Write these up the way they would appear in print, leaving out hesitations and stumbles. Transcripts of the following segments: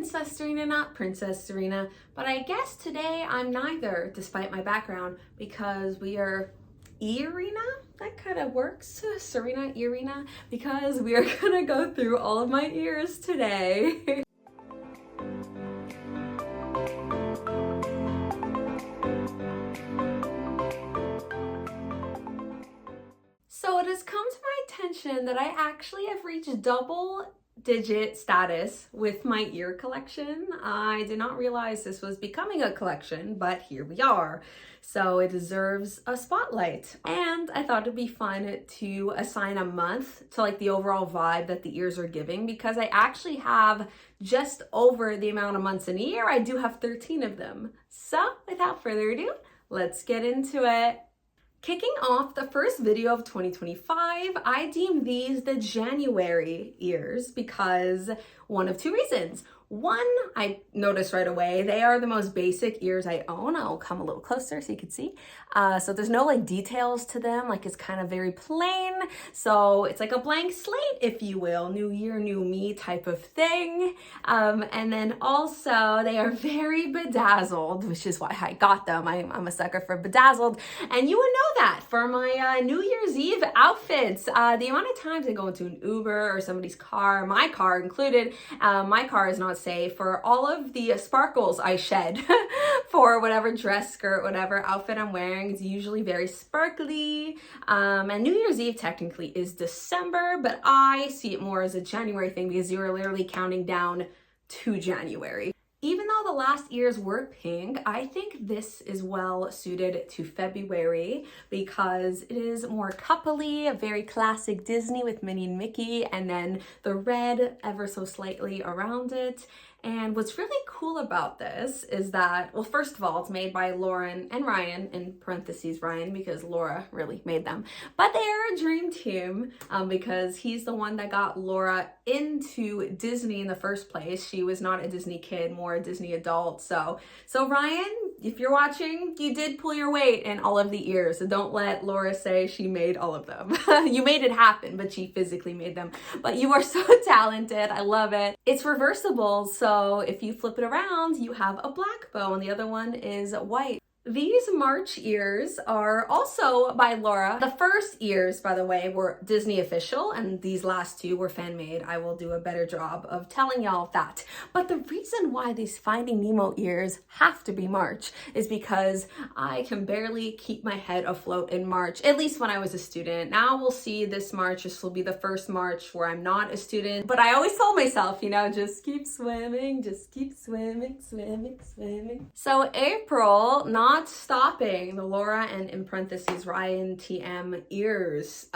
Princess Serena, not Princess Serena, but I guess today I'm neither, despite my background, because we are Irina. That kind of works, Serena, Irina, because we are gonna go through all of my ears today. So it has come to my attention that I actually have reached double-digit status with my ear collection. I did not realize this was becoming a collection, but here we are. So it deserves a spotlight. And I thought it'd be fun to assign a month to like the overall vibe that the ears are giving, because I actually have just over the amount of months in a year. I do have 13 of them. So without further ado, let's get into it. Kicking off the first video of 2025, I deem these the January ears because one of two reasons. One, I noticed right away, they are the most basic ears I own. I'll come a little closer so you can see. So there's no like details to them, like it's kind of very plain. So it's like a blank slate, if you will, new year, new me type of thing. And then also they are very bedazzled, which is why I got them. I'm a sucker for bedazzled. And you would know that for my New Year's Eve outfits. The amount of times I go into an Uber or somebody's car, my car included, my car is not safe, for all of the sparkles I shed for whatever dress, skirt, whatever outfit I'm wearing. It's usually very sparkly. And New Year's Eve technically is December, but I see it more as a January thing because you are literally counting down to January. Even though the last ears were pink, I think this is well suited to February because it is more coupley, a very classic Disney with Minnie and Mickey, and then the red ever so slightly around it. And what's really cool about this is that, well, first of all, it's made by Lauren and Ryan, in parentheses Ryan, because Laura really made them. But they are a dream team because he's the one that got Laura into Disney in the first place. She was not a Disney kid, more a Disney adult. So Ryan, if you're watching, you did pull your weight in all of the ears. So don't let Laura say she made all of them. You made it happen, but she physically made them. But you are so talented. I love it. It's reversible. So if you flip it around, you have a black bow and the other one is white. These March ears are also by Laura. The first ears, by the way, were Disney official, and these last two were fan made. I will do a better job of telling y'all that. But the reason why these Finding Nemo ears have to be March is because I can barely keep my head afloat in March, at least when I was a student. Now we'll see this March. This will be the first March where I'm not a student. But I always told myself, you know, just keep swimming, just keep swimming, swimming, swimming. So April, not stopping the Laura and in parentheses Ryan TM ears.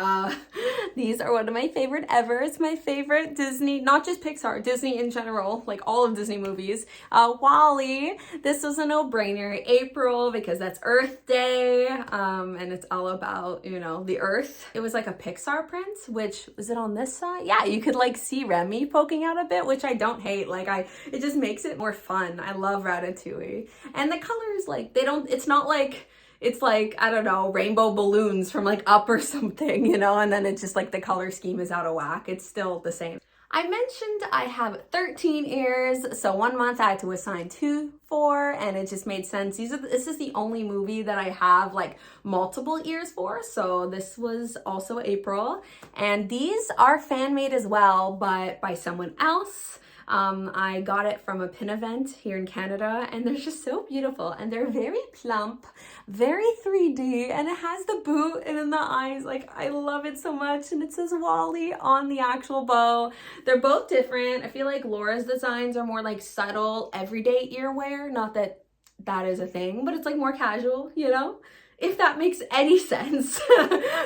These are one of my favorite ever. It's my favorite Disney, not just Pixar, Disney in general, like all of Disney movies. Wall-E, this was a no-brainer. April, because that's Earth Day, and it's all about, you know, the Earth. It was like a Pixar print, which, is it on this side? Yeah, you could like see Remy poking out a bit, which I don't hate. Like it just makes it more fun. I love Ratatouille. And the colors, like, it's not like, it's like, I don't know, rainbow balloons from like Up or something, you know, and then it's just like the color scheme is out of whack. It's still the same. I mentioned I have 13 ears, so 1 month I had to assign 2 for, and it just made sense. This is the only movie that I have like multiple ears for, so this was also April. And these are fan made as well, but by someone else. I got it from a pin event here in Canada, and they're just so beautiful, and they're very plump, very 3D, and it has the boot and in the eyes. Like, I love it so much, and it says Wall-E on the actual bow. They're both different. I feel like Laura's designs are more like subtle everyday ear wear, not that that is a thing, but it's like more casual, you know, if that makes any sense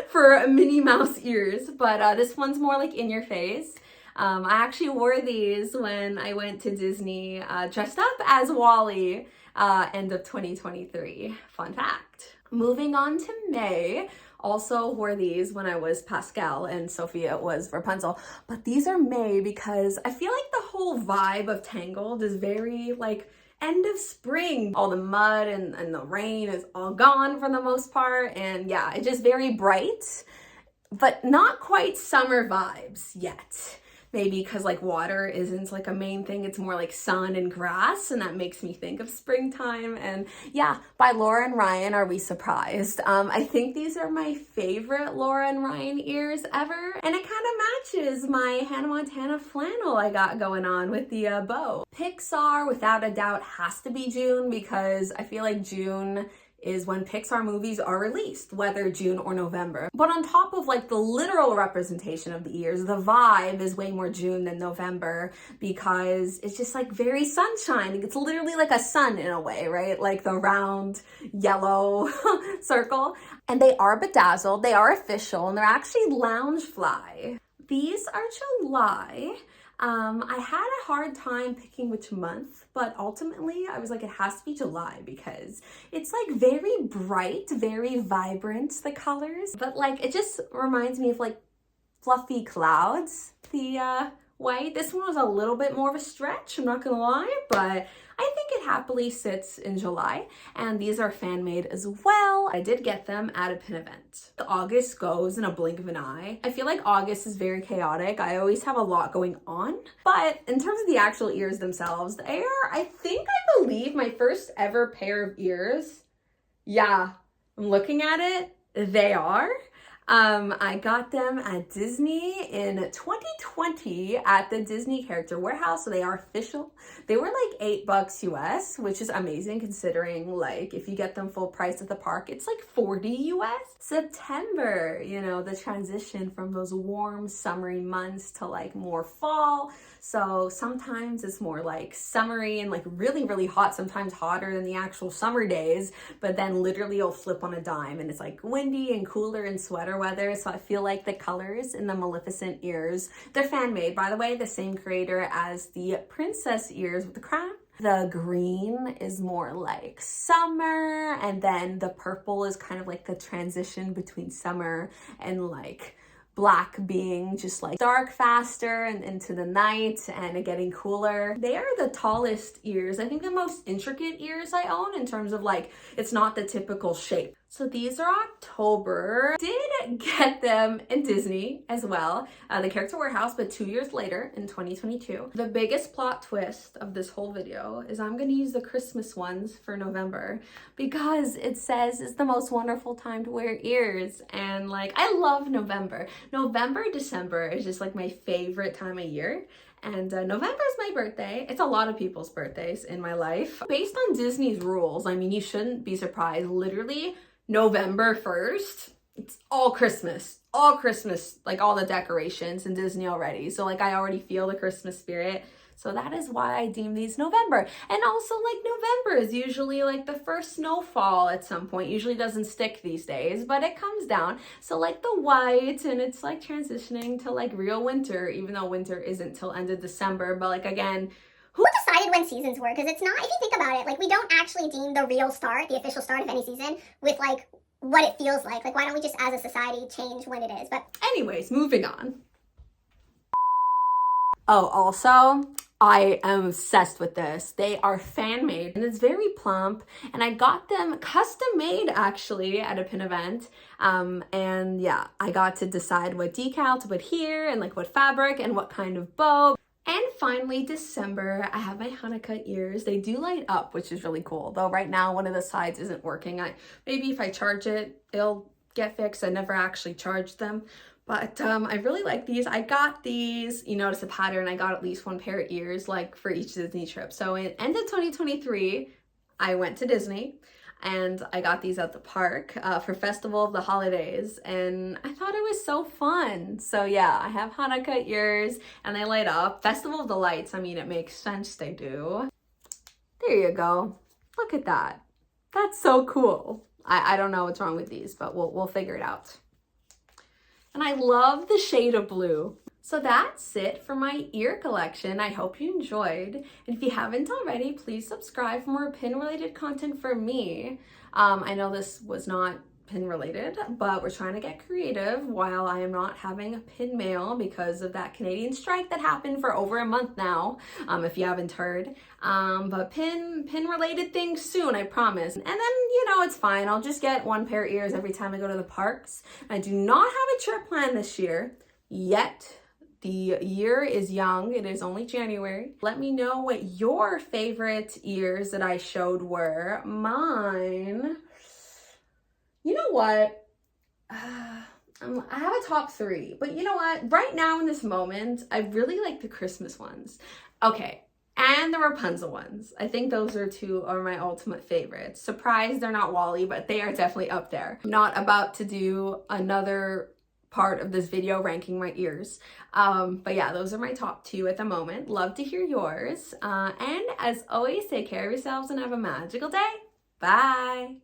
for Minnie Mouse ears. But this one's more like in your face. I actually wore these when I went to Disney dressed up as Wall-E end of 2023. Fun fact. Moving on to May, also wore these when I was Pascal and Sophia was Rapunzel. But these are May because I feel like the whole vibe of Tangled is very like end of spring. All the mud and the rain is all gone for the most part. And yeah, it's just very bright, but not quite summer vibes yet. Maybe because like water isn't like a main thing, it's more like sun and grass, and that makes me think of springtime. And yeah, by Laura and Ryan, Are We Surprised? I think these are my favorite Laura and Ryan ears ever, and it kind of matches my Hannah Montana flannel I got going on with the bow. Pixar, without a doubt, has to be June, because I feel like June is when Pixar movies are released, whether June or November. But on top of like the literal representation of the ears, the vibe is way more June than November, because it's just like very sunshine. It's literally like a sun in a way, right? Like the round yellow circle. And they are bedazzled, they are official, and they're actually Loungefly. These are July. I had a hard time picking which month, but ultimately I was like, it has to be July, because it's like very bright, very vibrant, the colors, but like it just reminds me of like fluffy clouds, the white. This one was a little bit more of a stretch, I'm not gonna lie, but I think it happily sits in July. And these are fan made as well. I did get them at a pin event. August goes in a blink of an eye. I feel like August is very chaotic. I always have a lot going on. But in terms of the actual ears themselves, they are, I believe, my first ever pair of ears. Yeah, I'm looking at it. They are. I got them at Disney in 2020 at the Disney Character Warehouse, so they are official. They were like $8 US, which is amazing considering like if you get them full price at the park, it's like 40 US. September, you know, the transition from those warm summery months to like more fall. So sometimes it's more like summery and like really, really hot, sometimes hotter than the actual summer days, but then literally you'll flip on a dime and it's like windy and cooler and sweater weather. So I feel like the colors in the Maleficent ears, they're fan made, by the way, the same creator as the princess ears with the crown. The green is more like summer, and then the purple is kind of like the transition between summer and like black being just like dark faster and into the night and getting cooler. They are the tallest ears. I think the most intricate ears I own in terms of like, it's not the typical shape. So these are October. Did get them in Disney as well, the Character Warehouse, but 2 years later in 2022. The biggest plot twist of this whole video is I'm gonna use the Christmas ones for November, because it says it's the most wonderful time to wear ears. And like, I love November. November, December is just like my favorite time of year. And November is my birthday. It's a lot of people's birthdays in my life. Based on Disney's rules, I mean, you shouldn't be surprised. Literally, November 1st, it's all Christmas, like all the decorations in Disney already. So like I already feel the Christmas spirit. So that is why I deem these November. And also like November is usually like the first snowfall at some point. Usually doesn't stick these days, but it comes down. So like the white, and it's like transitioning to like real winter, even though winter isn't till end of December. But like again, who decided when seasons were? Because it's not, if you think about it, like we don't actually deem the real start, the official start of any season with like what it feels like. Like why don't we just as a society change when it is? But anyways, moving on. Oh, also, I am obsessed with this. They are fan made and it's very plump, and I got them custom made actually at a pin event. And yeah, I got to decide what decal to put here and like what fabric and what kind of bow. And finally, December, I have my Hanukkah ears. They do light up, which is really cool. Though right now, one of the sides isn't working. Maybe if I charge it, it'll get fixed. I never actually charged them. But I really like these. I got these, you notice the pattern, I got at least one pair of ears like for each Disney trip. So in end of 2023, I went to Disney and I got these at the park for Festival of the Holidays, and I thought it was so fun. So yeah, I have Hanukkah ears and they light up. Festival of the Lights, I mean, it makes sense they do. There you go. Look at that. That's so cool. I don't know what's wrong with these, but we'll figure it out. And I love the shade of blue. So that's it for my ear collection. I hope you enjoyed. And if you haven't already, please subscribe for more pin related content from me. I know this was not pin related, but we're trying to get creative while I am not having a pin mail because of that Canadian strike that happened for over a month now, if you haven't heard. But pin related things soon, I promise. And then, you know, it's fine. I'll just get one pair of ears every time I go to the parks. I do not have a trip planned this year yet. The year is young, it is only January. Let me know what your favorite ears that I showed were. Mine, you know what? I have a top 3, but you know what? Right now in this moment, I really like the Christmas ones. Okay, and the Rapunzel ones. I think those are 2 of my ultimate favorites. Surprised they're not Wally, but they are definitely up there. I'm not about to do another part of this video ranking my ears. But yeah, those are my top 2 at the moment. Love to hear yours. And as always, take care of yourselves and have a magical day. Bye.